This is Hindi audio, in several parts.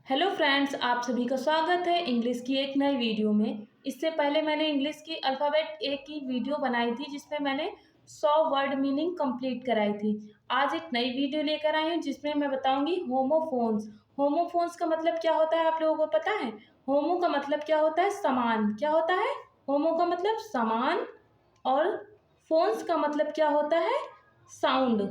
हेलो फ्रेंड्स, आप सभी का स्वागत है इंग्लिश की एक नई वीडियो में। इससे पहले मैंने इंग्लिश की अल्फ़ाबेट ए की वीडियो बनाई थी जिसमें मैंने 100 वर्ड मीनिंग कंप्लीट कराई थी। आज एक नई वीडियो लेकर आई हूँ जिसमें मैं बताऊंगी होमोफोन्स। होमोफोन्स का मतलब क्या होता है आप लोगों को पता है? होमो का मतलब क्या होता है? समान। क्या होता है? होमो का मतलब समान। और फोन्स का मतलब क्या होता है? साउंड।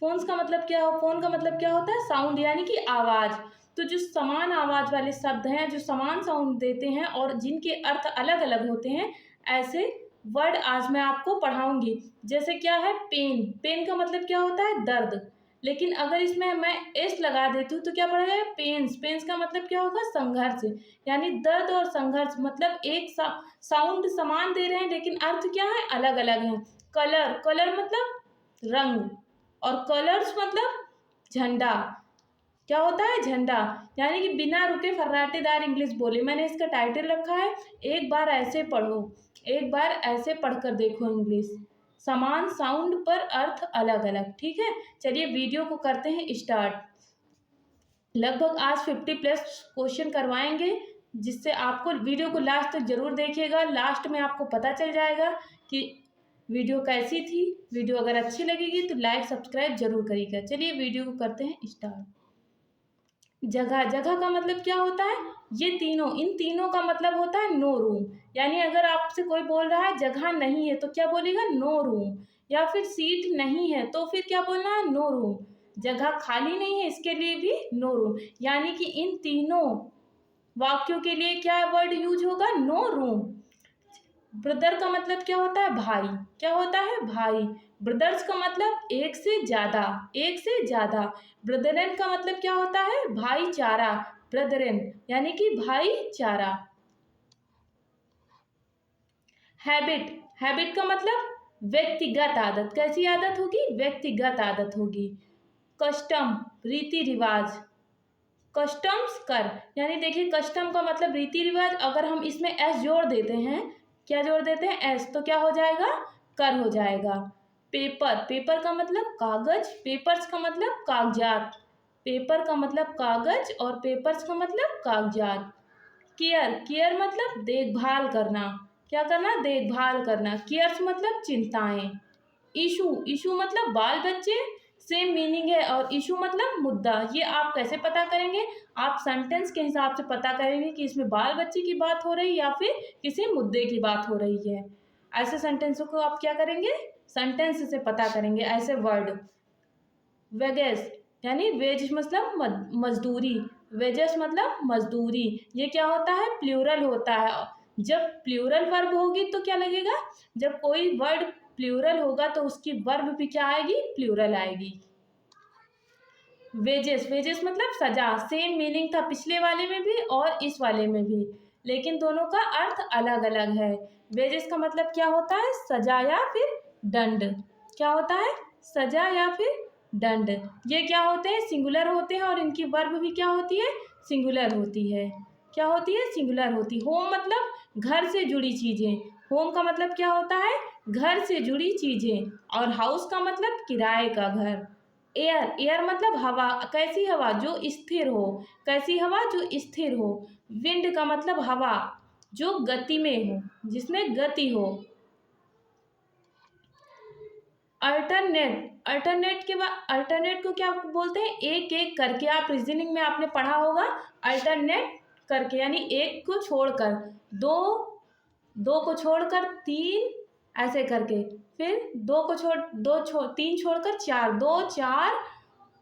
फोन्स का मतलब क्या फोन का मतलब क्या होता है? साउंड यानी कि आवाज़। तो जो समान आवाज़ वाले शब्द हैं, जो समान साउंड देते हैं और जिनके अर्थ अलग अलग होते हैं, ऐसे वर्ड आज मैं आपको पढ़ाऊंगी। जैसे क्या है? पेन। पेन का मतलब क्या होता है? दर्द। लेकिन अगर इसमें मैं एस लगा देती हूँ तो क्या पढ़ा जाएगा? पेन्स। पेन्स का मतलब क्या होगा? संघर्ष। यानी दर्द और संघर्ष मतलब एक साउंड समान दे रहे हैं लेकिन अर्थ क्या है? अलग अलग है। कलर। कलर मतलब रंग। और कलर्स मतलब झंडा। क्या होता है? झंडा। यानी कि बिना रुके फर्राटेदार इंग्लिश बोले। मैंने इसका टाइटल रखा है एक बार ऐसे पढ़ो। एक बार ऐसे पढ़कर देखो इंग्लिश। समान साउंड पर अर्थ अलग अलग। ठीक है, चलिए वीडियो को करते हैं स्टार्ट। लगभग आज 50 प्लस क्वेश्चन करवाएंगे, जिससे आपको वीडियो को लास्ट तक जरूर देखिएगा। लास्ट में आपको पता चल जाएगा कि वीडियो कैसी थी। वीडियो अगर अच्छी लगेगी तो लाइक सब्सक्राइब जरूर करिएगा। चलिए वीडियो को करते हैं स्टार्ट। जगह। जगह का मतलब क्या होता है? ये तीनों, इन तीनों का मतलब होता है नो रूम। यानी अगर आपसे कोई बोल रहा है जगह नहीं है तो क्या बोलेगा? No room. या फिर सीट नहीं है तो फिर क्या बोलना है? No room. जगह खाली नहीं है, इसके लिए भी नो रूम। यानी कि इन तीनों वाक्यों के लिए क्या वर्ड यूज होगा? No room. ब्रदर का मतलब क्या होता है? भाई। क्या होता है? भाई। ब्रदर्स का मतलब एक से ज्यादा। एक से ज्यादा। ब्रदरन का मतलब क्या होता है? भाईचारा। ब्रदरन यानी कि भाईचारा। हैबिट। हैबिट का मतलब व्यक्तिगत आदत। कैसी आदत होगी? व्यक्तिगत आदत होगी। कस्टम रीति रिवाज। कस्टम्स कर। यानी देखिए, कस्टम का मतलब रीति रिवाज। अगर हम इसमें एस जोड़ देते हैं, क्या जोड़ देते हैं? एस, तो क्या हो जाएगा? कर हो जाएगा। पेपर। पेपर का मतलब कागज। पेपर्स का मतलब कागजात। पेपर का मतलब कागज और पेपर्स का मतलब कागजात। केयर। केयर मतलब देखभाल करना। क्या करना? देखभाल करना। केयर्स मतलब चिंताएं। इशू। इशू मतलब बाल बच्चे। सेम मीनिंग है। और इशू मतलब मुद्दा। ये आप कैसे पता करेंगे? आप सेंटेंस के हिसाब से पता करेंगे कि इसमें बाल बच्चे की बात हो रही है या फिर किसी मुद्दे की बात हो रही है। ऐसे सेंटेंसों को आप क्या करेंगे? सेंटेंस से पता करेंगे ऐसे वर्ड। वेजेस यानी वेज मतलब मजदूरी। वेजेस मतलब मजदूरी। ये क्या होता है? प्लूरल होता है। जब प्लूरल वर्ब होगी तो क्या लगेगा? जब कोई वर्ड प्लूरल होगा तो उसकी वर्ब भी क्या आएगी? प्लूरल आएगी। वेजेस। वेजेस मतलब सजा। सेम मीनिंग था पिछले वाले में भी और इस वाले में भी, लेकिन दोनों का अर्थ अलग अलग है। वेजेस का मतलब क्या होता है? सजा या फिर दंड। क्या होता है? सजा या फिर दंड। ये क्या होते हैं? सिंगुलर होते हैं और इनकी वर्ब भी क्या होती है? सिंगुलर होती है। क्या होती है? सिंगुलर होती। होम मतलब घर से जुड़ी चीजें। होम का मतलब क्या होता है? घर से जुड़ी चीजें। और हाउस का मतलब किराए का घर। एयर। एयर मतलब हवा। कैसी हवा? जो स्थिर हो। कैसी हवा? जो स्थिर हो। विंड का मतलब हवा जो गति में हो, जिसमें गति हो। अल्टरनेट। अल्टरनेट के बाद अल्टरनेट को क्या बोलते हैं? एक एक करके। आप रीजनिंग में आपने पढ़ा होगा अल्टरनेट करके, यानी एक को छोड़कर दो, दो को छोड़कर तीन, ऐसे करके। फिर दो को तीन छोड़कर चार, दो चार,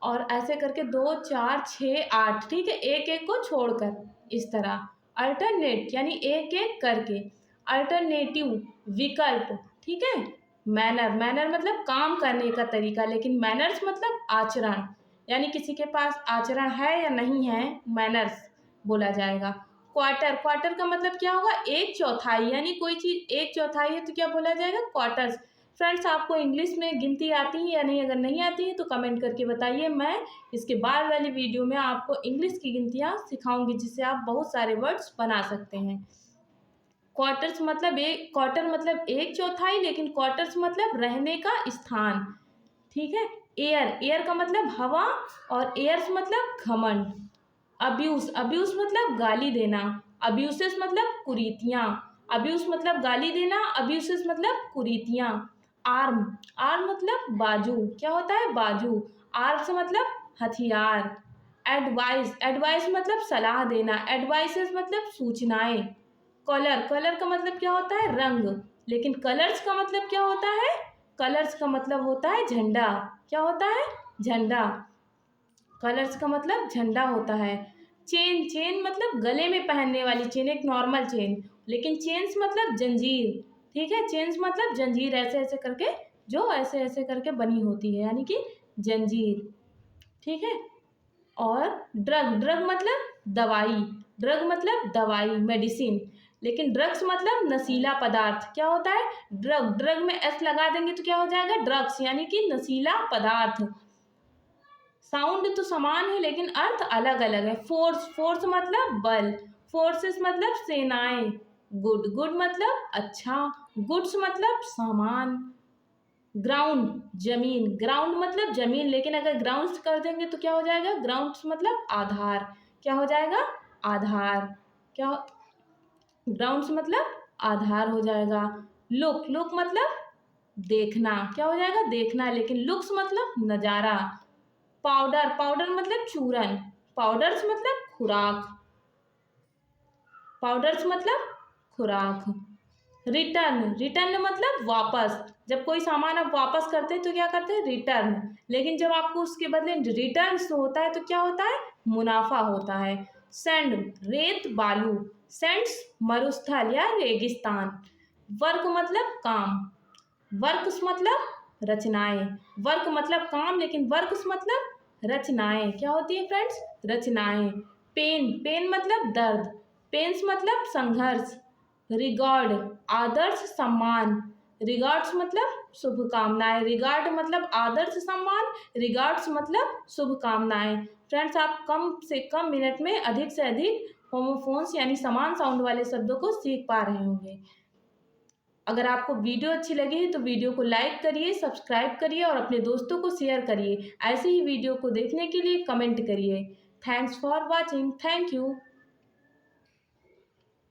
और ऐसे करके दो चार छः आठ। ठीक है, एक एक को छोड़कर इस तरह। अल्टरनेट यानी एक एक करके। अल्टरनेटिव विकल्प। ठीक है। मैनर। मैनर मतलब काम करने का तरीका, लेकिन मैनर्स मतलब आचरण। यानी किसी के पास आचरण है या नहीं है, मैनर्स बोला जाएगा। क्वार्टर। क्वार्टर का मतलब क्या होगा? एक चौथाई। यानी कोई चीज़ एक चौथाई है तो क्या बोला जाएगा? क्वार्टर्स। फ्रेंड्स, आपको इंग्लिश में गिनती आती है या नहीं? अगर नहीं आती है तो कमेंट करके बताइए। मैं इसके बाद वाली वीडियो में आपको इंग्लिश की गिनतियाँ सिखाऊंगी, जिससे आप बहुत सारे वर्ड्स बना सकते हैं। क्वार्टर्स मतलब एक, क्वार्टर मतलब एक चौथाई, लेकिन क्वार्टर्स मतलब रहने का स्थान। ठीक है। एयर। एयर का मतलब हवा और एयर्स मतलब घमंड। अब्यूज, अब्यूज मतलब गाली देना, अब्यूसेस मतलब कुरीतियाँ, अब्यूज मतलब गाली देना, अब्यूसेस मतलब कुरीतियाँ। आर्म, आर्म मतलब बाजू, क्या होता है बाजू, आर्म से मतलब हथियार। एडवाइस, एडवाइस मतलब सलाह देना, एडवाइसेस मतलब सूचनाएं। कलर, कलर का मतलब क्या होता है रंग, लेकिन कलर्स का मतलब क्या होता है, कलर्स का मतलब होता है झंडा, क्या होता है झंडा, कलर्स का मतलब झंडा होता है। चेन, चेन मतलब गले में पहनने वाली चेन, एक नॉर्मल चेन, लेकिन चेन्स मतलब जंजीर, ठीक है, चेन्स मतलब जंजीर, ऐसे ऐसे करके, जो ऐसे ऐसे करके बनी होती है, यानी कि जंजीर, ठीक है। और ड्रग, ड्रग मतलब दवाई, ड्रग मतलब दवाई मेडिसिन, लेकिन ड्रग्स मतलब नशीला पदार्थ, क्या होता है ड्रग, ड्रग में एस लगा देंगे तो क्या हो जाएगा ड्रग्स, यानी कि नशीला पदार्थ। साउंड तो समान है लेकिन अर्थ अलग अलग है। फोर्स, फोर्स मतलब बल, फोर्सेस मतलब सेनाएं। गुड, गुड मतलब अच्छा, गुड्स मतलब सामान। ग्राउंड, जमीन, ग्राउंड मतलब जमीन, लेकिन अगर ग्राउंड्स कर देंगे तो क्या हो जाएगा ग्राउंड्स मतलब आधार, क्या हो जाएगा आधार, क्या, ग्राउंड्स मतलब आधार हो जाएगा। लुक, लुक मतलब देखना, क्या हो जाएगा देखना, लेकिन लुक्स मतलब नज़ारा। पाउडर, पाउडर मतलब चूरन, पाउडर्स मतलब खुराक, पाउडर्स मतलब खुराक। रिटर्न, रिटर्न मतलब वापस, जब कोई सामान आप वापस करते हैं तो क्या करते हैं रिटर्न, लेकिन जब आपको उसके बदले रिटर्न होता है तो क्या होता है मुनाफा होता है। सैंड, रेत बालू, सैंड्स मरुस्थल या रेगिस्तान। वर्क मतलब काम, वर्क्स मतलब रचनाएं, वर्क मतलब काम, लेकिन वर्क्स मतलब रचनाएं, क्या होती है फ्रेंड्स रचनाएं। पेन, पेन मतलब दर्द, पेन्स मतलब संघर्ष। रिगॉर्ड, आदर्श सम्मान, रिगार्ड्स मतलब शुभकामनाएं, रिगार्ड मतलब आदर्श सम्मान, रिगार्ड्स मतलब शुभकामनाएं। फ्रेंड्स आप कम से कम मिनट में अधिक से अधिक होमोफोन्स यानी समान साउंड वाले शब्दों को सीख पा रहे होंगे। अगर आपको वीडियो अच्छी लगी है तो वीडियो को लाइक करिए, सब्सक्राइब करिए और अपने दोस्तों को शेयर करिए। ऐसे ही वीडियो को देखने के लिए कमेंट करिए। Thanks for watching, thank you.